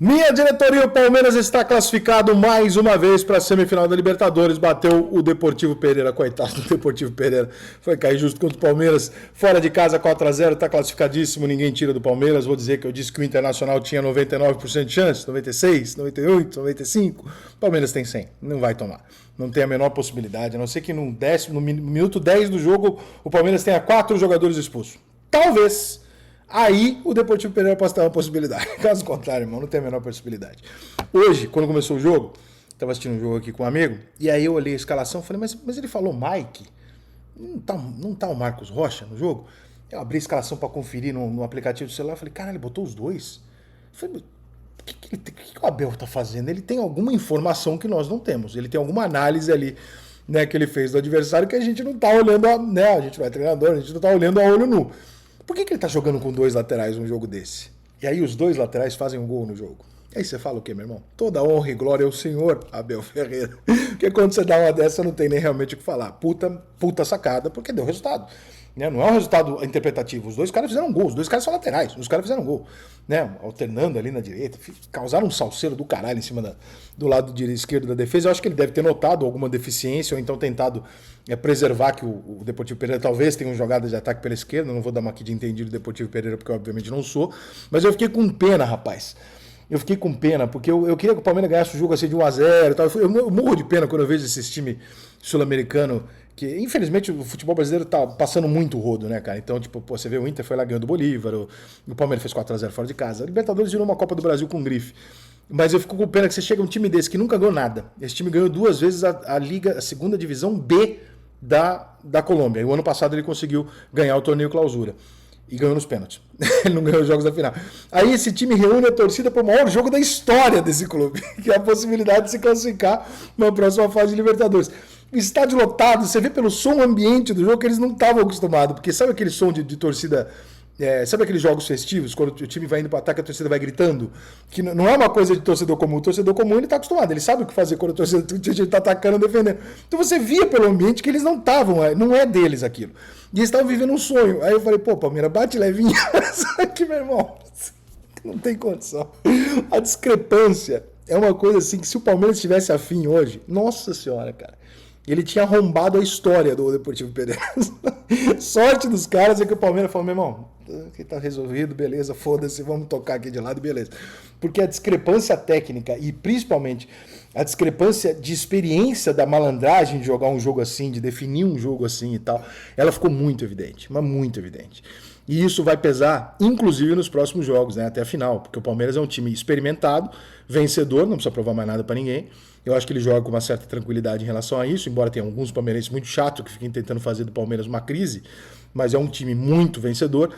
Minha diretoria, o Palmeiras está classificado mais uma vez para a semifinal da Libertadores. Bateu o Deportivo Pereira, coitado do Deportivo Pereira. Foi cair justo contra o Palmeiras. Fora de casa, 4-0, está classificadíssimo, ninguém tira do Palmeiras. Vou dizer que eu disse que o Internacional tinha 99% de chance, 96, 98, 95. O Palmeiras tem 100, não vai tomar. Não tem a menor possibilidade, a não ser que no minuto 10 do jogo o Palmeiras tenha 4 jogadores expulsos. Talvez. Aí o Deportivo Pereira pode ter uma possibilidade. Caso contrário, irmão, não tem a menor possibilidade. Hoje, quando começou o jogo, estava assistindo um jogo aqui com um amigo, e aí eu olhei a escalação e falei, mas ele falou Mike? Não tá o Marcos Rocha no jogo? Eu abri a escalação para conferir no aplicativo do celular e falei, cara, ele botou os dois? Eu falei, o que o Abel tá fazendo? Ele tem alguma informação que nós não temos. Ele tem alguma análise ali, né, que ele fez do adversário que a gente não tá olhando, né? A gente vai treinador, a gente não tá olhando a olho nu. Por que ele tá jogando com 2 laterais num jogo desse? E aí os 2 laterais fazem um gol no jogo. Aí você fala o quê, meu irmão? Toda honra e glória ao senhor Abel Ferreira. Porque quando você dá uma dessa, não tem nem realmente o que falar. Puta sacada, porque deu resultado. Né? Não é um resultado interpretativo. Os 2 caras fizeram gol, os 2 caras são laterais, os caras fizeram gol. Né? Alternando ali na direita, causaram um salseiro do caralho em cima do lado esquerdo da defesa. Eu acho que ele deve ter notado alguma deficiência ou então tentado preservar que o Deportivo Pereira talvez tenha uma jogada de ataque pela esquerda. Não vou dar uma aqui de entendido do Deportivo Pereira, porque eu obviamente não sou. Mas eu fiquei com pena, rapaz. Eu fiquei com pena, porque eu queria que o Palmeiras ganhasse o jogo assim de 1-0 e tal. Eu morro de pena quando eu vejo esses times sul-americanos, que infelizmente o futebol brasileiro tá passando muito rodo, né, cara? Então, tipo, você vê o Inter foi lá ganhando o Bolívar, o Palmeiras fez 4-0 fora de casa. A Libertadores virou uma Copa do Brasil com grife. Mas eu fico com pena que você chega um time desse que nunca ganhou nada. Esse time ganhou 2 vezes a segunda divisão B da Colômbia. E o ano passado ele conseguiu ganhar o torneio clausura. E ganhou nos pênaltis. Ele não ganhou os jogos da final. Aí esse time reúne a torcida para o maior jogo da história desse clube, que é a possibilidade de se classificar na próxima fase de Libertadores. Estádio lotado, você vê pelo som ambiente do jogo que eles não estavam acostumados, porque sabe aquele som de torcida, sabe aqueles jogos festivos, quando o time vai indo para o ataque, a torcida vai gritando, que não é uma coisa de torcedor comum. O torcedor comum ele está acostumado, ele sabe o que fazer quando o time está atacando, defendendo. Então você via pelo ambiente que eles não estavam, não é deles aquilo. E eles estavam vivendo um sonho. Aí eu falei, pô, Palmeiras, bate levinho. Aqui, meu irmão, não tem condição. A discrepância é uma coisa assim que se o Palmeiras estivesse afim hoje, nossa senhora, cara, ele tinha arrombado a história do Deportivo Pereira. Sorte dos caras é que o Palmeiras falou, meu irmão, aqui tá resolvido, beleza, foda-se, vamos tocar aqui de lado, beleza. Porque a discrepância técnica e principalmente a discrepância de experiência da malandragem de jogar um jogo assim, de definir um jogo assim e tal, ela ficou muito evidente, mas muito evidente. E isso vai pesar, inclusive, nos próximos jogos, né, até a final, porque o Palmeiras é um time experimentado, vencedor, não precisa provar mais nada para ninguém. Eu acho que ele joga com uma certa tranquilidade em relação a isso, embora tenha alguns palmeirenses muito chatos que fiquem tentando fazer do Palmeiras uma crise, mas é um time muito vencedor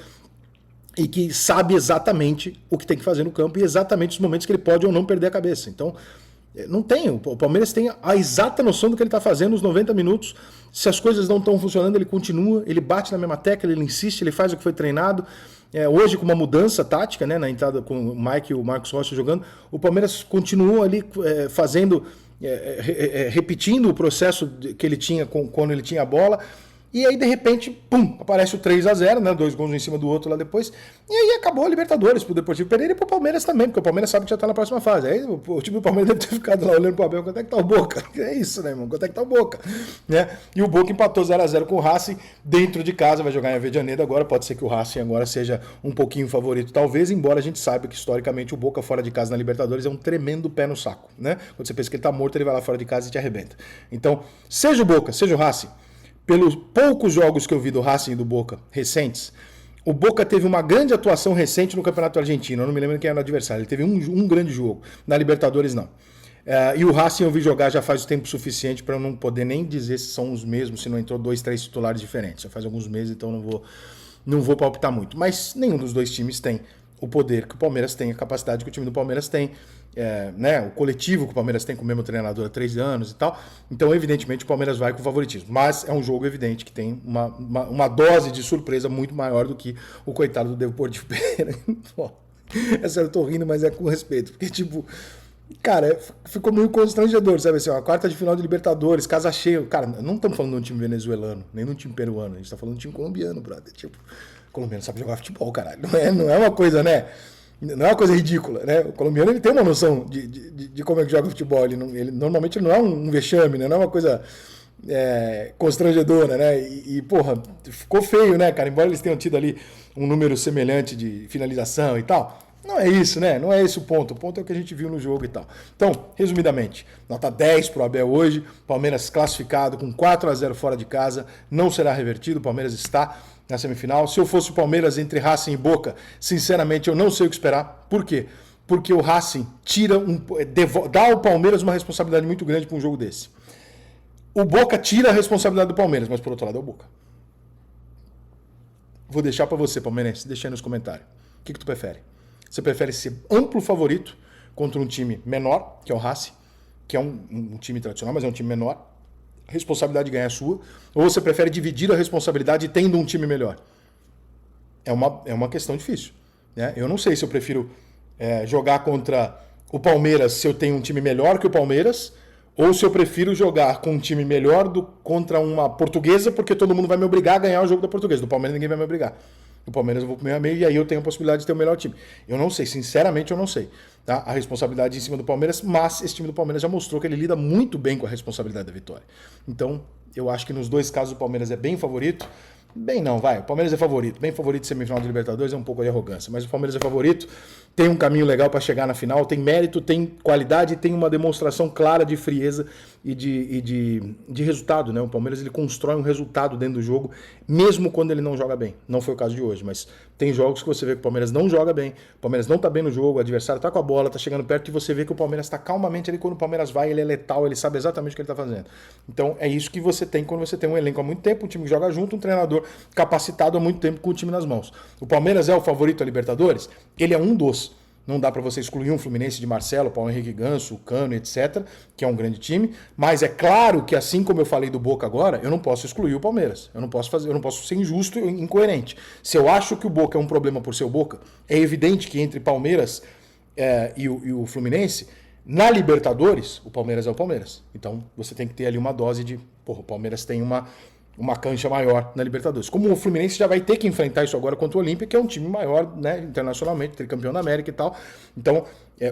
e que sabe exatamente o que tem que fazer no campo e exatamente os momentos que ele pode ou não perder a cabeça. Então, não tem. O Palmeiras tem a exata noção do que ele está fazendo nos 90 minutos. Se as coisas não estão funcionando, ele continua, ele bate na mesma tecla, ele insiste, ele faz o que foi treinado. Hoje, com uma mudança tática, né, na entrada com o Mike e o Marcos Rocha jogando, o Palmeiras continuou ali fazendo, repetindo o processo que ele tinha quando ele tinha a bola. E aí, de repente, pum, aparece o 3-0, né? 2 gols um em cima do outro lá depois. E aí acabou a Libertadores pro Deportivo Pereira e pro Palmeiras também, porque o Palmeiras sabe que já tá na próxima fase. Aí o time do Palmeiras deve ter ficado lá olhando pro Abel, quanto é que tá o Boca? É isso, né, irmão? Quanto é que tá o Boca? Né? E o Boca empatou 0-0 com o Racing dentro de casa, vai jogar em Avejaneiro agora. Pode ser que o Racing agora seja um pouquinho favorito, talvez, embora a gente saiba que historicamente o Boca fora de casa na Libertadores é um tremendo pé no saco, né? Quando você pensa que ele tá morto, ele vai lá fora de casa e te arrebenta. Então, seja o Boca, seja o Racing, pelos poucos jogos que eu vi do Racing e do Boca recentes, o Boca teve uma grande atuação recente no Campeonato Argentino. Eu não me lembro quem era o adversário. Ele teve um grande jogo. Na Libertadores, não. E o Racing eu vi jogar já faz o tempo suficiente para eu não poder nem dizer se são os mesmos, se não entrou 2, 3 titulares diferentes. Já faz alguns meses, então não vou palpitar muito. Mas nenhum dos dois times tem o poder que o Palmeiras tem, a capacidade que o time do Palmeiras tem, né, o coletivo que o Palmeiras tem com o mesmo treinador há 3 anos e tal. Então, evidentemente, o Palmeiras vai com favoritismo. Mas é um jogo evidente que tem uma dose de surpresa muito maior do que o coitado do Deportivo Pereira. Essa eu tô rindo, mas é com respeito. Porque, tipo, cara, ficou meio constrangedor, sabe assim, uma quarta de final de Libertadores, casa cheia. Cara, não estamos falando de um time venezuelano, nem de um time peruano, a gente tá falando de um time colombiano, brother. Tipo, colombiano sabe jogar futebol, caralho. Não é uma coisa, né? Não é uma coisa ridícula, né? O colombiano ele tem uma noção de como é que joga futebol. Normalmente não é um vexame, né? Não é uma coisa constrangedora, né? Porra, ficou feio, né, cara? Embora eles tenham tido ali um número semelhante de finalização e tal. Não é isso, né? Não é esse o ponto. O ponto é o que a gente viu no jogo e tal. Então, resumidamente, nota 10 pro Abel hoje. Palmeiras classificado com 4-0 fora de casa. Não será revertido. O Palmeiras está na semifinal. Se eu fosse o Palmeiras entre Racing e Boca, sinceramente, eu não sei o que esperar. Por quê? Porque o Racing dá ao Palmeiras uma responsabilidade muito grande para um jogo desse. O Boca tira a responsabilidade do Palmeiras, mas por outro lado é o Boca. Vou deixar para você, palmeirense, deixa aí nos comentários. O que tu prefere? Você prefere ser amplo favorito contra um time menor, que é o Racing, que é um time tradicional, mas é um time menor, a responsabilidade de ganhar é sua, ou você prefere dividir a responsabilidade tendo um time melhor? É uma questão difícil, né? Eu não sei se eu prefiro jogar contra o Palmeiras se eu tenho um time melhor que o Palmeiras, ou se eu prefiro jogar com um time melhor contra uma portuguesa, porque todo mundo vai me obrigar a ganhar o jogo da portuguesa. Do Palmeiras ninguém vai me obrigar. Do Palmeiras eu vou pro meio a meio e aí eu tenho a possibilidade de ter o melhor time. Eu não sei, sinceramente eu não sei. Tá? A responsabilidade em cima do Palmeiras, mas esse time do Palmeiras já mostrou que ele lida muito bem com a responsabilidade da vitória. Então, eu acho que nos dois casos o Palmeiras é bem favorito. Bem não, vai. O Palmeiras é favorito. Bem favorito de semifinal de Libertadores é um pouco de arrogância. Mas o Palmeiras é favorito. Tem um caminho legal para chegar na final. Tem mérito, tem qualidade, tem uma demonstração clara de frieza e de resultado, né? O Palmeiras ele constrói um resultado dentro do jogo, mesmo quando ele não joga bem. Não foi o caso de hoje, mas tem jogos que você vê que o Palmeiras não joga bem, o Palmeiras não tá bem no jogo, o adversário tá com a bola, tá chegando perto e você vê que o Palmeiras tá calmamente ali. Quando o Palmeiras vai, ele é letal, ele sabe exatamente o que ele tá fazendo. Então é isso que você tem quando você tem um elenco há muito tempo, um time que joga junto, um treinador capacitado há muito tempo com o time nas mãos. O Palmeiras é o favorito a Libertadores? Ele é um dos. Não dá para você excluir um Fluminense de Marcelo, Paulo Henrique Ganso, Cano, etc., que é um grande time, mas é claro que assim como eu falei do Boca agora, eu não posso excluir o Palmeiras. Eu não posso ser injusto e incoerente. Se eu acho que o Boca é um problema por ser o Boca, é evidente que entre Palmeiras e o Fluminense, na Libertadores, o Palmeiras é o Palmeiras. Então você tem que ter ali uma dose de, o Palmeiras tem uma cancha maior na Libertadores. Como o Fluminense já vai ter que enfrentar isso agora contra o Olímpia, que é um time maior, né, internacionalmente, tricampeão da América e tal. Então,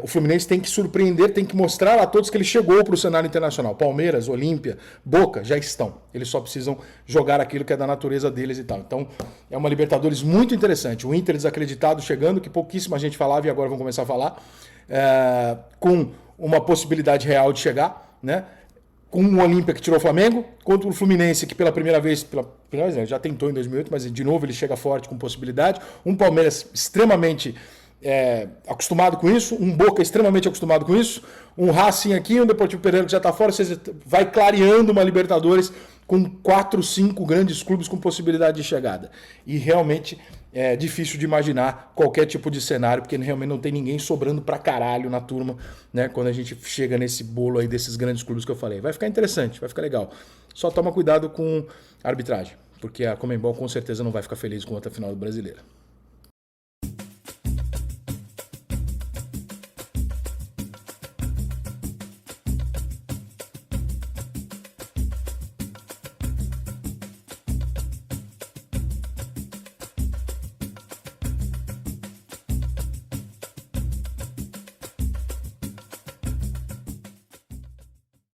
o Fluminense tem que surpreender, tem que mostrar a todos que ele chegou para o cenário internacional. Palmeiras, Olímpia, Boca, já estão. Eles só precisam jogar aquilo que é da natureza deles e tal. Então, é uma Libertadores muito interessante. O Inter desacreditado chegando, que pouquíssima gente falava e agora vão começar a falar, com uma possibilidade real de chegar, né? Com o Olímpia que tirou o Flamengo, contra o Fluminense que pela primeira vez, já tentou em 2008, mas de novo ele chega forte com possibilidade. Um Palmeiras extremamente acostumado com isso, um Boca extremamente acostumado com isso, um Racing aqui, um Deportivo Pereira que já está fora, você vai clareando uma Libertadores com 4, 5 grandes clubes com possibilidade de chegada. E realmente é difícil de imaginar qualquer tipo de cenário, porque realmente não tem ninguém sobrando pra caralho na turma, né? Quando a gente chega nesse bolo aí desses grandes clubes que eu falei. Vai ficar interessante, vai ficar legal. Só toma cuidado com a arbitragem, porque a Conmebol com certeza não vai ficar feliz com outra final do Brasileiro.